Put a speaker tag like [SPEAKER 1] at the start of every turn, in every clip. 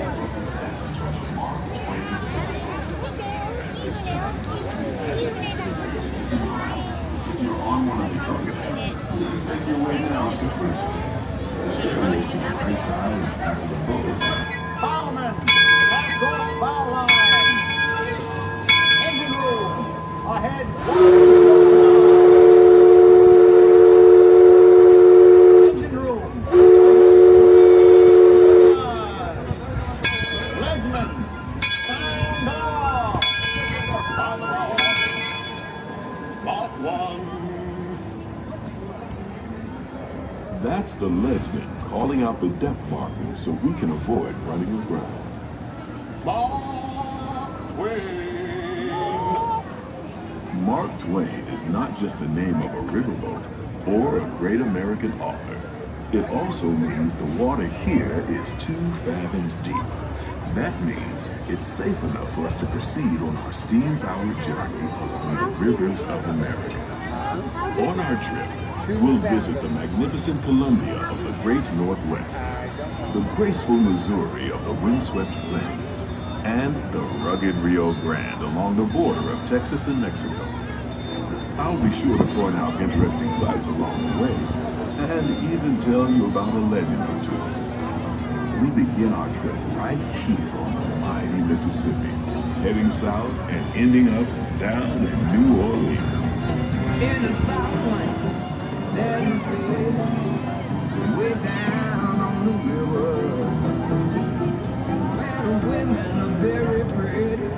[SPEAKER 1] This is from Mark Twain Riverboat. At this time, as you enter Disney World, if you're on one of the organizers, please make your way down to first. The stairway to the right side and back of the boat.
[SPEAKER 2] Fireman, let's go bow line. Engine room, ahead. Engine room. Legsman, stand off. Mark 1.
[SPEAKER 1] That's the legsman calling out the depth markings so we can avoid running aground.
[SPEAKER 2] Mark Twain.
[SPEAKER 1] Mark Twain is not just the name of a riverboat or a great American author. It also means the water here is 2 fathoms deep. That means it's safe enough for us to proceed on our steam-powered journey along the rivers of America. On our trip, we'll visit the magnificent Columbia of the Great Northwest, the graceful Missouri of the windswept plains, and the rugged Rio Grande along the border of Texas and Mexico. I'll be sure to point out interesting sights along the way, and even tell you about a legend or two. We begin our trip right here on the mighty Mississippi, heading south and ending up down in New Orleans.
[SPEAKER 3] In the Southland, there's a city way down on the river, where the women are very pretty,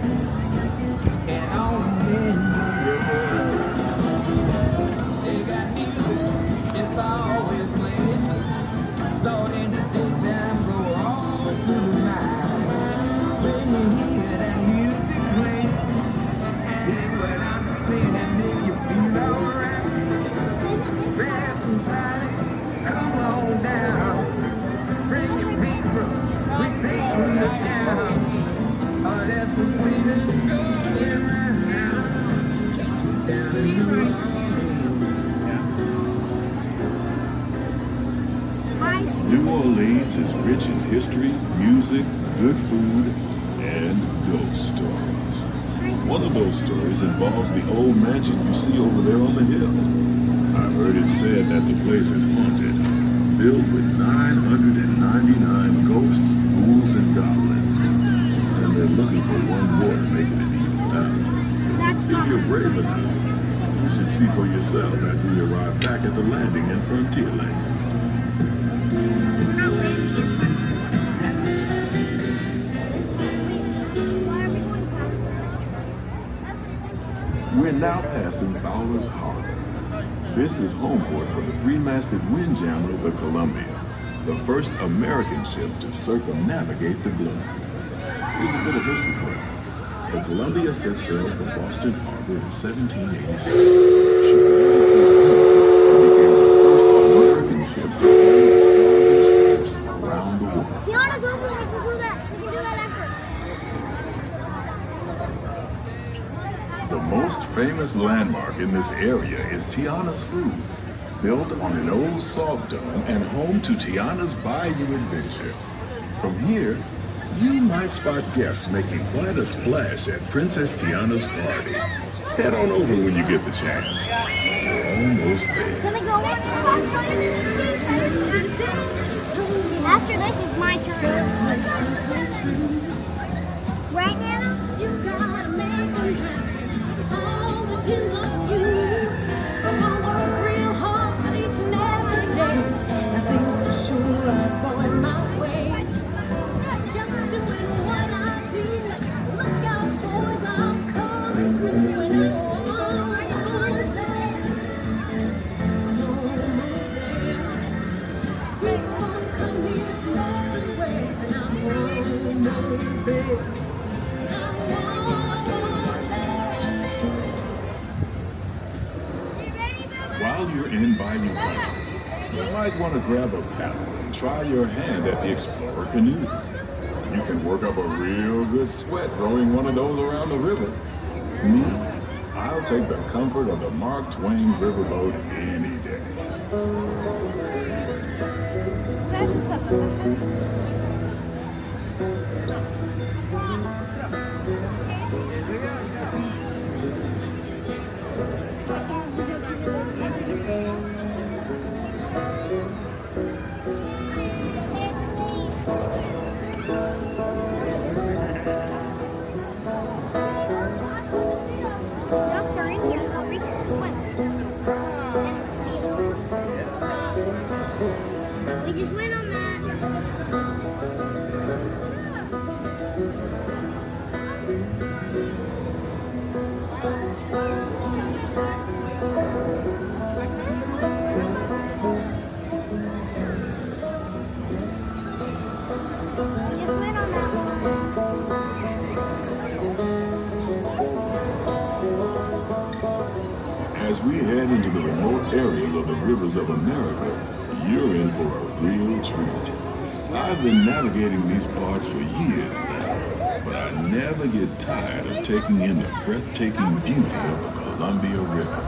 [SPEAKER 3] and all the men do the they got music, it's always playing, thought in the daytime go all through the night. When you hear that music playing, hear what I'm saying and make you feel alright. Grab somebody, come on down, bring your people, we take them to town. Oh, that's the sweetest girl around now. Takes us down to New Orleans.
[SPEAKER 1] New Orleans is rich in history, music, good food, and ghost stories. One of those stories involves the old mansion you see over there on the hill. I've heard it said that the place is haunted, filled with 999 ghosts, ghouls, and goblins. And they're looking for one more to make it an even thousand. If you're brave enough, you should see for yourself after you arrive back at the landing in Frontierland. We're now passing Fowler's Harbor. This is home port for the 3-masted windjammer, the Columbia, the first American ship to circumnavigate the globe. Here's a bit of history for you. The Columbia set sail from Boston Harbor in 1786. She became the first American ship to carry the Stars and Stripes around the world.
[SPEAKER 4] Tiana's open, we can do that. We can do that after.
[SPEAKER 1] The most famous landmark in this area is Tiana's Foods, built on an old salt dome and home to Tiana's Bayou Adventure. From here, you might spot guests making quite a splash at Princess Tiana's party. Head on over when you get the chance. You're almost there.
[SPEAKER 4] Can we go on? After this, it's my turn. Right, Nana? You gotta make them happy. All depends on you. So I work real hard each and every day. And things for sure are going my way. Just doing what I do. Look out, boys, I'm coming through. And I'm almost there. I'm almost there. Great fun, come here, float away. And I'm almost there.
[SPEAKER 1] While you're in Bayou Country, you might want to grab a paddle and try your hand at the Explorer canoes. You can work up a real good sweat rowing one of those around the river. Me, I'll take the comfort of the Mark Twain Riverboat any day. areas of the rivers of America, you're in for a real treat. I've been navigating these parts for years now, but I never get tired of taking in the breathtaking beauty of the Columbia River.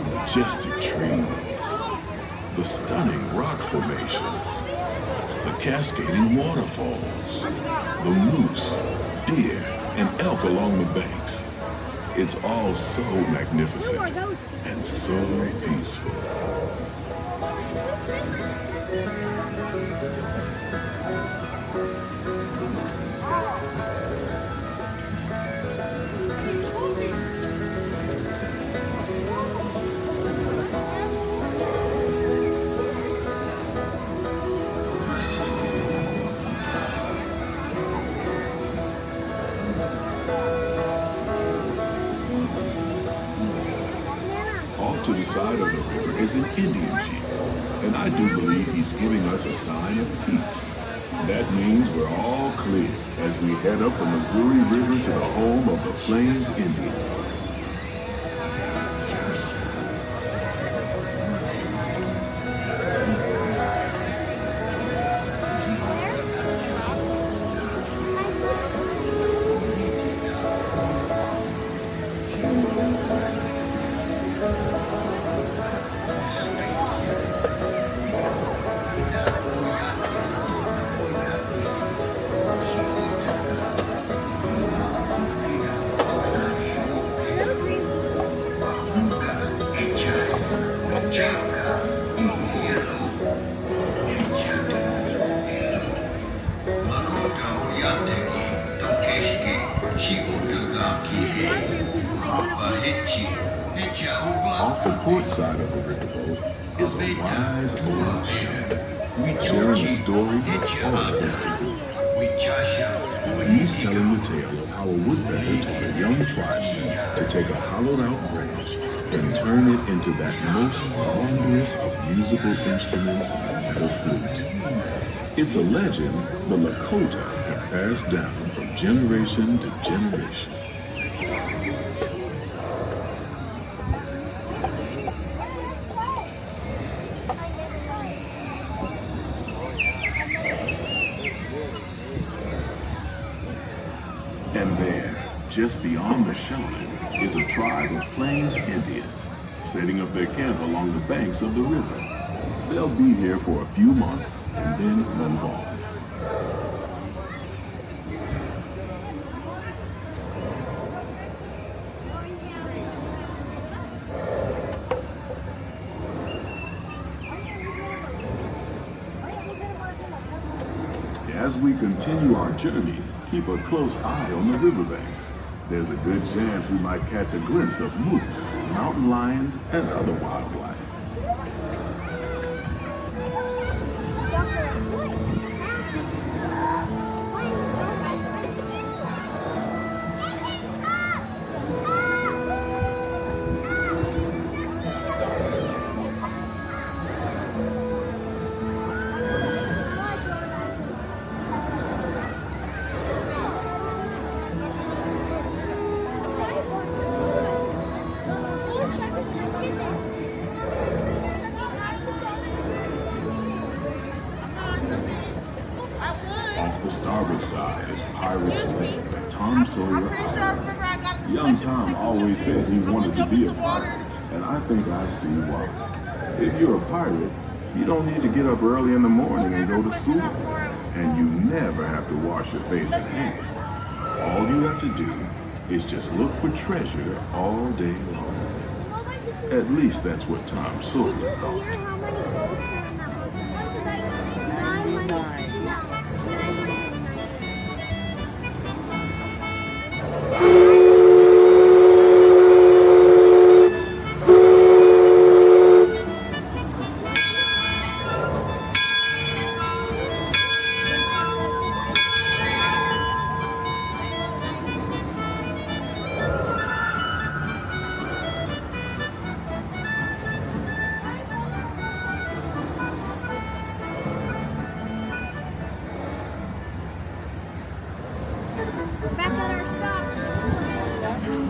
[SPEAKER 1] The majestic trees, the stunning rock formations, the cascading waterfalls, the moose, deer, and elk along the banks. It's all so magnificent and so peaceful. To the side of the river is an Indian chief, and I do believe he's giving us a sign of peace. That means we're all clear as we head up the Missouri River to the home of the Plains Indians. Off the port side of the riverboat is a wise old shaman, sharing a story for all of us to hear. He's telling the tale of how a woodpecker taught a young tribesman to take a hollowed-out branch and turn it into that most wondrous of musical instruments, the flute. It's a legend the Lakota have passed down from generation to generation. And there, just beyond the shoreline, is a tribe of Plains Indians setting up their camp along the banks of the river. They'll be here for a few months and then move on. As we continue our journey, keep a close eye on the riverbanks. There's a good chance we might catch a glimpse of moose, mountain lions, and other wildlife. Off the starboard side is Pirate's Lake, Tom Sawyer Island. Young Tom always said he wanted to be a pirate, and I think I see why. If you're a pirate, you don't need to get up early in the morning and go to school, and you never have to wash your face and hands. All you have to do is just look for treasure all day long. At least that's what Tom Sawyer thought.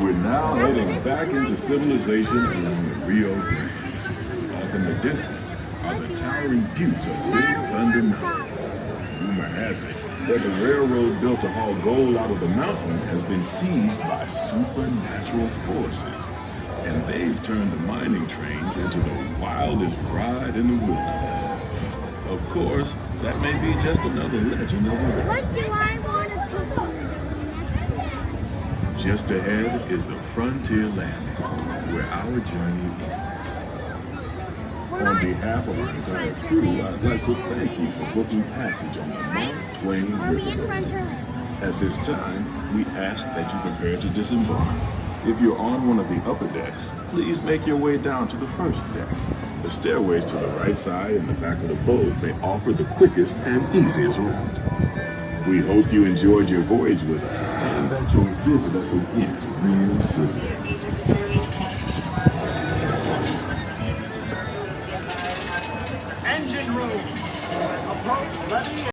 [SPEAKER 1] We're now heading back into civilization along the Rio Grande. distance are the towering buttes of Big Thunder Mountain. Rumor has it that the railroad built to haul gold out of the mountain has been seized by supernatural forces, and they've turned the mining trains into the wildest ride in the wilderness. Of course, that may be just another legend of a river.
[SPEAKER 4] What do I want to put on the next one?
[SPEAKER 1] Just ahead is the Frontierland, where our journey ends. On behalf of our entire crew, I'd like to thank you for booking passage on the Mark Twain
[SPEAKER 4] Are we in
[SPEAKER 1] Riverboat.
[SPEAKER 4] Frontierland?
[SPEAKER 1] At this time, we ask that you prepare to disembark. If you're on one of the upper decks, please make your way down to the first deck. The stairways to the right side and the back of the boat may offer the quickest and easiest route. We hope you enjoyed your voyage with us and that you'll visit us again real soon.
[SPEAKER 2] Engine room. Approach ready.